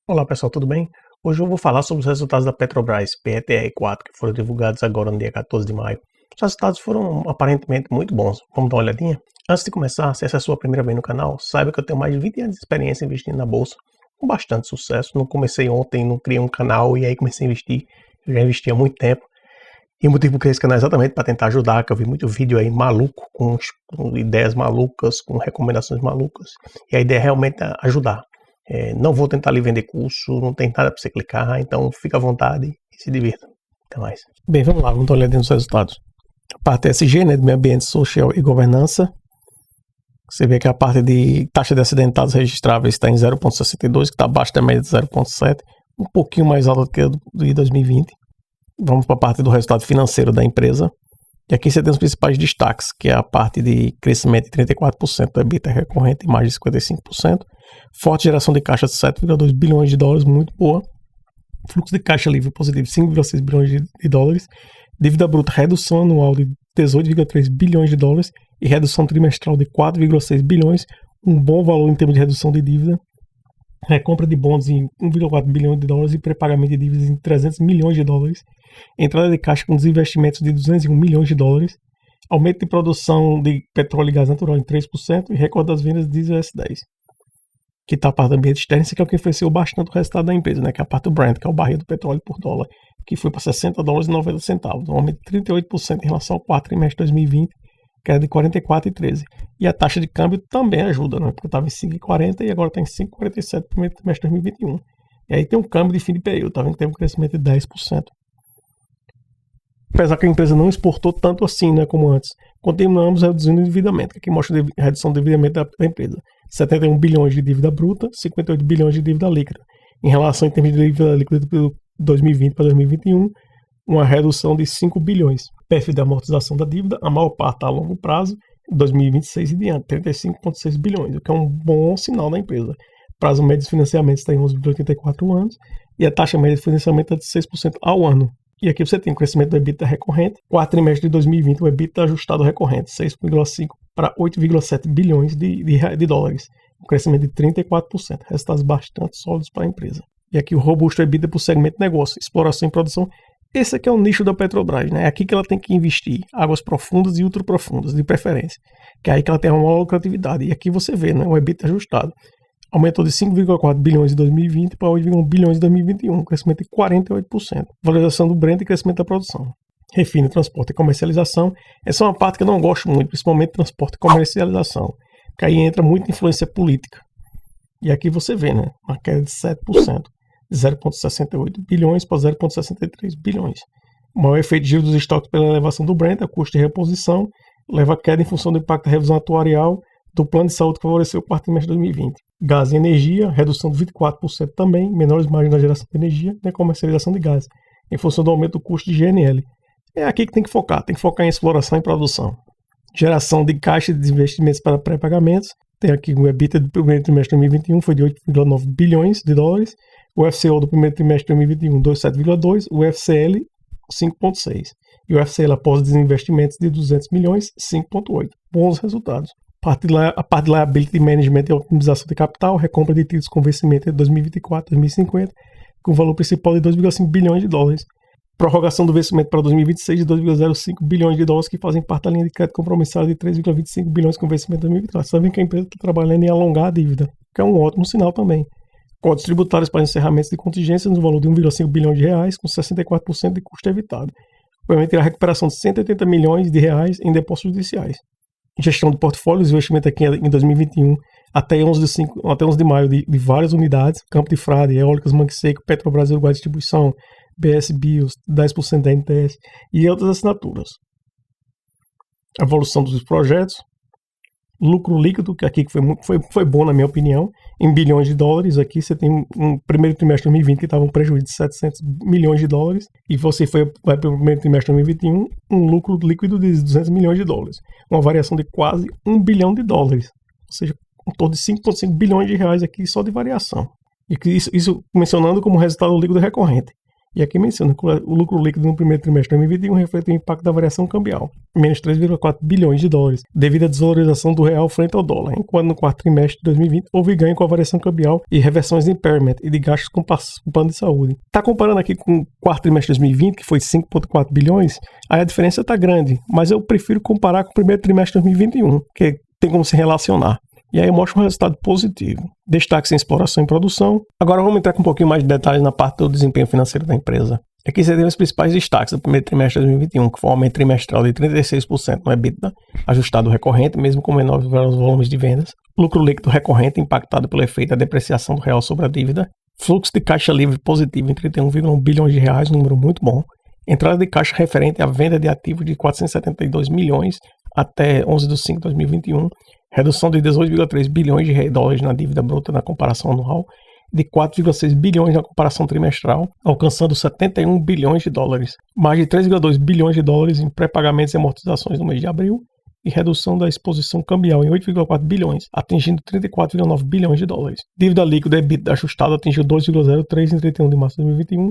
Olá pessoal, tudo bem? Hoje eu vou falar sobre os resultados da Petrobras, PETR4, que foram divulgados agora no dia 14 de maio. Os resultados foram aparentemente muito bons. Vamos dar uma olhadinha? Antes de começar, se essa é a sua primeira vez no canal, saiba que eu tenho mais de 20 anos de experiência investindo na bolsa, com bastante sucesso. Não comecei ontem, não criei um canal e aí comecei a investir. Eu já investi há muito tempo. E o motivo que eu criei esse canal é exatamente para tentar ajudar, que eu vi muito vídeo aí maluco, com ideias malucas, com recomendações malucas. E a ideia é realmente ajudar. Não vou tentar lhe vender curso, não tem nada para você clicar, então fica à vontade e se divirta. Até mais. Bem, vamos lá, vamos dar uma olhada nos resultados. A parte ESG, né, de meio ambiente, social e governança. Você vê que a parte de taxa de acidentados registráveis está em 0,62, que está abaixo da média de 0,7, um pouquinho mais alta do que a de 2020. Vamos para a parte do resultado financeiro da empresa. E aqui você tem os principais destaques, que é a parte de crescimento de 34% do EBITDA recorrente e mais de 55%. Forte geração de caixa de 7,2 bilhões de dólares, muito boa. Fluxo de caixa livre positivo de 5,6 bilhões de dólares. Dívida bruta, redução anual de 18,3 bilhões de dólares e redução trimestral de 4,6 bilhões. Um bom valor em termos de redução de dívida. Recompra de bônus em 1,4 bilhão de dólares e pré-pagamento de dívidas em 300 milhões de dólares. Entrada de caixa com desinvestimentos de 201 milhões de dólares. Aumento de produção de petróleo e gás natural em 3% e recorde das vendas de diesel S10. Que está a parte do ambiente externo, isso aqui é o que influenciou bastante o resultado da empresa, né? Que é a parte do Brent, que é o barril do petróleo por dólar, que foi para 60 dólares e 90 centavos, um aumento de 38% em relação ao quarto trimestre de 2020, que era de 44,13. E a taxa de câmbio também ajuda, né? Porque estava em 5,40 e agora está em 5,47 no primeiro trimestre de 2021. E aí tem um câmbio de fim de período, tá vendo que teve um crescimento de 10%. Apesar que a empresa não exportou tanto assim, né, como antes, continuamos reduzindo o endividamento. Aqui mostra a redução do endividamento da empresa. 71 bilhões de dívida bruta, 58 bilhões de dívida líquida. Em relação em termos de dívida líquida de 2020 para 2021, uma redução de 5 bilhões. Perfil de amortização da dívida, a maior parte está a longo prazo, 2026 e diante, 35,6 bilhões, o que é um bom sinal da empresa. Prazo médio de financiamento está em 11,84 anos e a taxa média de financiamento é de 6% ao ano. E aqui você tem o crescimento do EBITDA recorrente. Quarto trimestre de 2020, o EBITDA ajustado recorrente, 6,5 para 8,7 bilhões de dólares. Um crescimento de 34%. Resultados bastante sólidos para a empresa. E aqui o robusto EBITDA por segmento de negócio, exploração e produção. Esse aqui é o nicho da Petrobras, né? É aqui que ela tem que investir. Águas profundas e ultraprofundas, de preferência. Que é aí que ela tem uma maior lucratividade. E aqui você vê, né? O EBITDA ajustado. Aumentou de 5,4 bilhões em 2020 para 8,1 bilhões em 2021, um crescimento de 48%. Valorização do Brent e crescimento da produção. Refino, transporte e comercialização. Essa é uma parte que eu não gosto muito, principalmente transporte e comercialização, que aí entra muita influência política. E aqui você vê, né, uma queda de 7%, de 0,68 bilhões para 0,63 bilhões. O maior efeito de giro dos estoques pela elevação do Brent, o custo de reposição, leva a queda em função do impacto da revisão atuarial do plano de saúde que favoreceu o quarto trimestre de 2020. Gás e energia, redução de 24% também, menores margens na geração de energia e comercialização de gás, em função do aumento do custo de GNL. É aqui que tem que focar em exploração e produção. Geração de caixa de investimentos para pré-pagamentos, tem aqui o EBITDA do primeiro trimestre de 2021 foi de 8,9 bilhões de dólares, o FCO do primeiro trimestre de 2021 2,7,2, o FCL 5,6 e o FCL após desinvestimentos de 200 milhões 5,8. Bons resultados. A parte de liability management e otimização de capital, recompra de títulos com vencimento de 2024 e 2050, com valor principal de 2,5 bilhões de dólares. Prorrogação do vencimento para 2026 de 2,05 bilhões de dólares, que fazem parte da linha de crédito compromissada de 3,25 bilhões com vencimento em 2024. Sabem que a empresa está trabalhando em alongar a dívida, que é um ótimo sinal também. Códigos tributários para encerramentos de contingências no valor de 1,5 bilhão de reais, com 64% de custo evitado. Permitirá a recuperação de 180 milhões de reais em depósitos judiciais. Gestão de portfólios, investimento aqui em 2021 até 11 de maio de várias unidades, Campo de Frade, Eólicas Mangue Seco, Petrobras Uruguai Distribuição, BS Bios, 10% da NTS e outras assinaturas. A evolução dos projetos, lucro líquido, que aqui foi bom na minha opinião, em bilhões de dólares. Aqui você tem um primeiro trimestre de 2020 que estava um prejuízo de 700 milhões de dólares e você vai para o primeiro trimestre de 2021 um lucro líquido de 200 milhões de dólares, uma variação de quase 1 bilhão de dólares, ou seja, um todo de 5,5 bilhões de reais aqui só de variação. E isso mencionando como resultado líquido recorrente. E aqui menciona que o lucro líquido no primeiro trimestre de 2021 reflete o impacto da variação cambial, menos 3,4 bilhões de dólares, devido à desvalorização do real frente ao dólar, enquanto no quarto trimestre de 2020 houve ganho com a variação cambial e reversões de impairment e de gastos com plano de saúde. Está comparando aqui com o quarto trimestre de 2020, que foi 5,4 bilhões, aí a diferença está grande, mas eu prefiro comparar com o primeiro trimestre de 2021, que tem como se relacionar. E aí mostra um resultado positivo. Destaques em exploração e produção. Agora vamos entrar com um pouquinho mais de detalhes na parte do desempenho financeiro da empresa. Aqui você tem os principais destaques do primeiro trimestre de 2021, que foi um aumento trimestral de 36% no EBITDA, ajustado recorrente, mesmo com menores volumes de vendas. Lucro líquido recorrente, impactado pelo efeito da depreciação do real sobre a dívida. Fluxo de caixa livre positivo em 31,1 bilhões de reais, um número muito bom. Entrada de caixa referente à venda de ativos de 472 milhões até 11 de 5 de 2021. Redução de 18,3 bilhões de dólares na dívida bruta na comparação anual, de 4,6 bilhões na comparação trimestral, alcançando 71 bilhões de dólares. Mais de 3,2 bilhões de dólares em pré-pagamentos e amortizações no mês de abril, e redução da exposição cambial em 8,4 bilhões, atingindo 34,9 bilhões de dólares. Dívida líquida EBITDA ajustada atingiu 2,03 em 31 de março de 2021,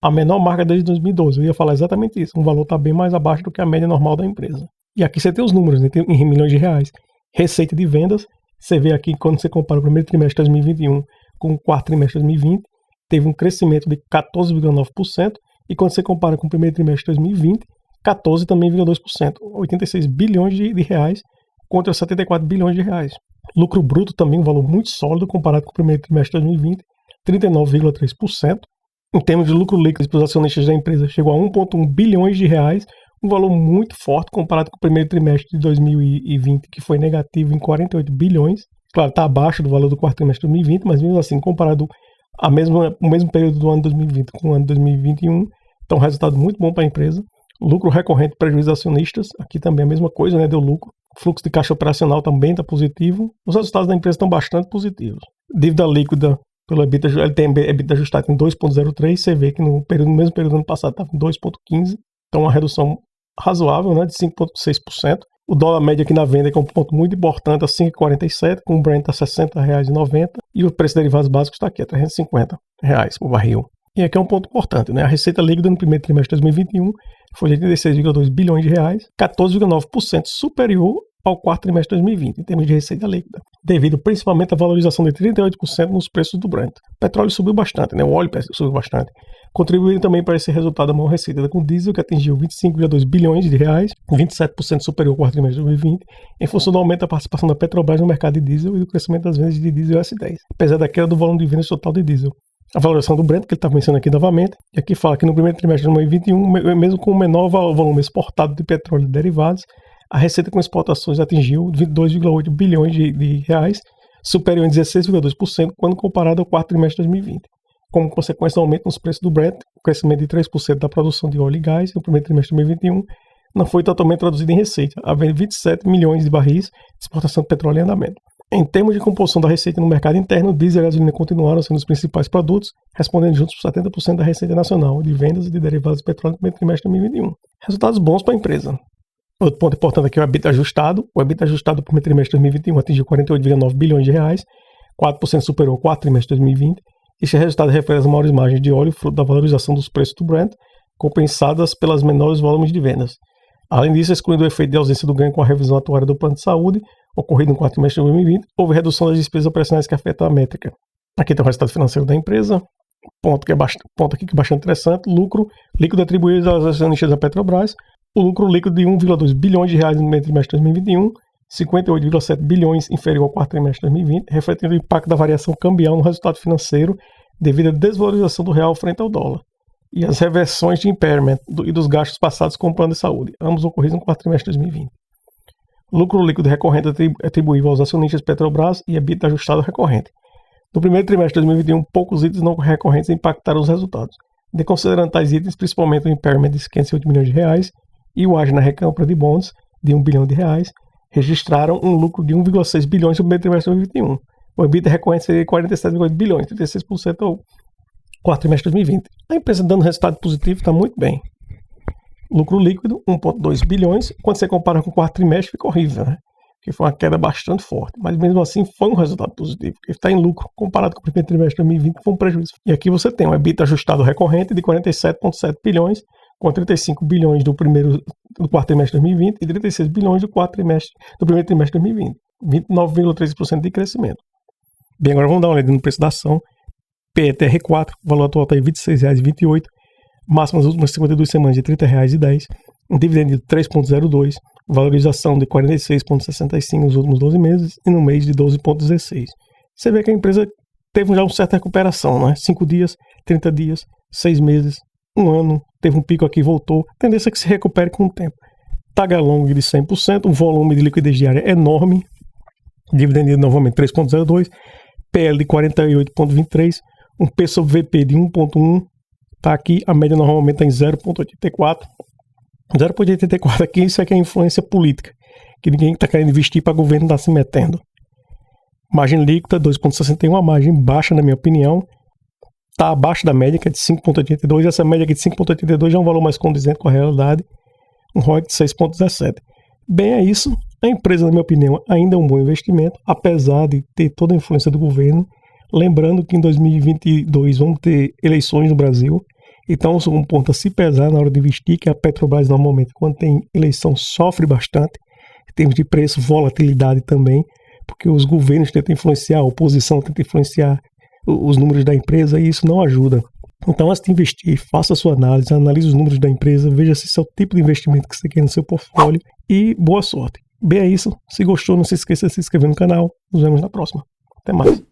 a menor marca desde 2012. Eu ia falar exatamente isso, um valor está bem mais abaixo do que a média normal da empresa. E aqui você tem os números, né? Tem em milhões de reais. Receita de vendas, você vê aqui quando você compara o primeiro trimestre de 2021 com o quarto trimestre de 2020, teve um crescimento de 14,9%, e quando você compara com o primeiro trimestre de 2020, 14,2%, 86 bilhões de reais contra 74 bilhões de reais. Lucro bruto também um valor muito sólido comparado com o primeiro trimestre de 2020, 39,3%. Em termos de lucro líquido para os acionistas da empresa, chegou a 1,1 bilhões de reais, um valor muito forte comparado com o primeiro trimestre de 2020, que foi negativo em 48 bilhões. Claro, está abaixo do valor do quarto trimestre de 2020, mas mesmo assim, comparado o mesmo período do ano 2020 com o ano 2021, então resultado muito bom para a empresa. Lucro recorrente, prejuízo acionistas, aqui também a mesma coisa, né? Deu lucro. Fluxo de caixa operacional também está positivo. Os resultados da empresa estão bastante positivos. Dívida líquida pelo EBITDA, ele tem EBITDA ajustado em 2,03, você vê que no mesmo período do ano passado estava em 2,15, então uma redução razoável, né, de 5,6%. O dólar médio aqui na venda, que é um ponto muito importante, a 5,47, com o Brent a R$ 60,90, e o preço de derivados básicos está aqui, a R$ 350 por barril. E aqui é um ponto importante, né? A receita líquida no primeiro trimestre de 2021 foi de 86,2 bilhões de reais, 14,9% superior ao quarto trimestre de 2020, em termos de receita líquida, devido principalmente à valorização de 38% nos preços do Brent. O petróleo subiu bastante, né? O óleo subiu bastante, contribuindo também para esse resultado a maior receita com diesel, que atingiu 25,2 bilhões de reais, 27% superior ao quarto trimestre de 2020, em função do aumento da participação da Petrobras no mercado de diesel e do crescimento das vendas de diesel S10, apesar da queda do volume de vendas total de diesel. A valorização do Brent, que ele está mencionando aqui novamente, e aqui fala que no primeiro trimestre de 2021, mesmo com o menor volume exportado de petróleo e derivados, a receita com exportações atingiu 22,8 bilhões de reais, superior em 16,2% quando comparado ao quarto trimestre de 2020. Como consequência do aumento nos preços do Brent, o crescimento de 3% da produção de óleo e gás no primeiro trimestre de 2021 não foi totalmente traduzido em receita, havendo 27 milhões de barris de exportação de petróleo em andamento. Em termos de composição da receita no mercado interno, o diesel e a gasolina continuaram sendo os principais produtos, respondendo juntos por 70% da receita nacional de vendas de derivados de petróleo no primeiro trimestre de 2021. Resultados bons para a empresa. Outro ponto importante aqui é o EBITDA ajustado. O EBITDA ajustado do primeiro trimestre de 2021 atingiu 48,9 bilhões de reais, 4% superior ao quarto trimestre de 2020. Este resultado reflete as maiores margens de óleo, fruto da valorização dos preços do Brent, compensadas pelas menores volumes de vendas. Além disso, excluindo o efeito de ausência do ganho com a revisão atuária do plano de saúde, ocorrido no quarto trimestre de 2020, houve redução das despesas operacionais que afetam a métrica. Aqui está o resultado financeiro da empresa. Ponto aqui que é bastante interessante. Lucro líquido atribuído aos acionistas da Petrobras. O lucro líquido de 1,2 bilhões de reais no primeiro trimestre de 2021, 58,7 bilhões inferior ao quarto trimestre de 2020, refletindo o impacto da variação cambial no resultado financeiro devido à desvalorização do real frente ao dólar e as reversões de impairment e dos gastos passados com o plano de saúde, ambos ocorridos no quarto trimestre de 2020. Lucro líquido recorrente atribuível aos acionistas Petrobras e EBITDA ajustado recorrente. No primeiro trimestre de 2021, poucos itens não recorrentes impactaram os resultados, desconsiderando tais itens principalmente o impairment de 508 milhões de reais e o ágio na recompra de bonds de 1 bilhão de reais, registraram um lucro de 1,6 bilhões no primeiro trimestre de 2021. O EBITDA recorrente seria 47,8 bilhões, 36% ao quarto trimestre de 2020. A empresa dando resultado positivo está muito bem. Lucro líquido, 1,2 bilhões. Quando você compara com o quarto trimestre, fica horrível, né? que foi uma queda bastante forte, mas mesmo assim foi um resultado positivo, porque está em lucro comparado com o primeiro trimestre de 2020, que foi um prejuízo. E aqui você tem um EBITDA ajustado recorrente de 47,7 bilhões, com 35 bilhões do quarto trimestre de 2020 e 36 bilhões do primeiro trimestre de 2020, 29,3% de crescimento. Bem, agora vamos dar uma olhada no preço da ação. PETR4, o valor atual está em R$ 26,28, máximo nas últimas 52 semanas de R$ 30,10, um dividendo de 3,02, valorização de 46,65 nos últimos 12 meses e no mês de 12,16. Você vê que a empresa teve já uma certa recuperação, né? 5 dias, 30 dias, 6 meses, 1 ano, teve um pico aqui e voltou. Tendência é que se recupere com o tempo. TAG long de 100%, um volume de liquidez diária enorme, dividendo novamente 3,02, PL de 48,23, um P sobre VP de 1,1, tá aqui, a média normalmente está em 0,84. 0,84 aqui, isso aqui é influência política, que ninguém está querendo investir para o governo está se metendo. Margem líquida 2,61, a margem baixa na minha opinião, está abaixo da média, que é de 5,82, essa média aqui de 5,82 já é um valor mais condizente com a realidade, um ROIC de 6,17. Bem, é isso, a empresa, na minha opinião, ainda é um bom investimento, apesar de ter toda a influência do governo, lembrando que em 2022 vamos ter eleições no Brasil, então um ponto a se pesar na hora de investir, que a Petrobras normalmente, quando tem eleição, sofre bastante, em termos de preço, volatilidade também, porque os governos tentam influenciar, a oposição tenta influenciar os números da empresa e isso não ajuda. Então, antes de investir, faça a sua análise, analise os números da empresa, veja se esse é o tipo de investimento que você quer no seu portfólio e boa sorte. Bem, é isso. Se gostou, não se esqueça de se inscrever no canal. Nos vemos na próxima. Até mais.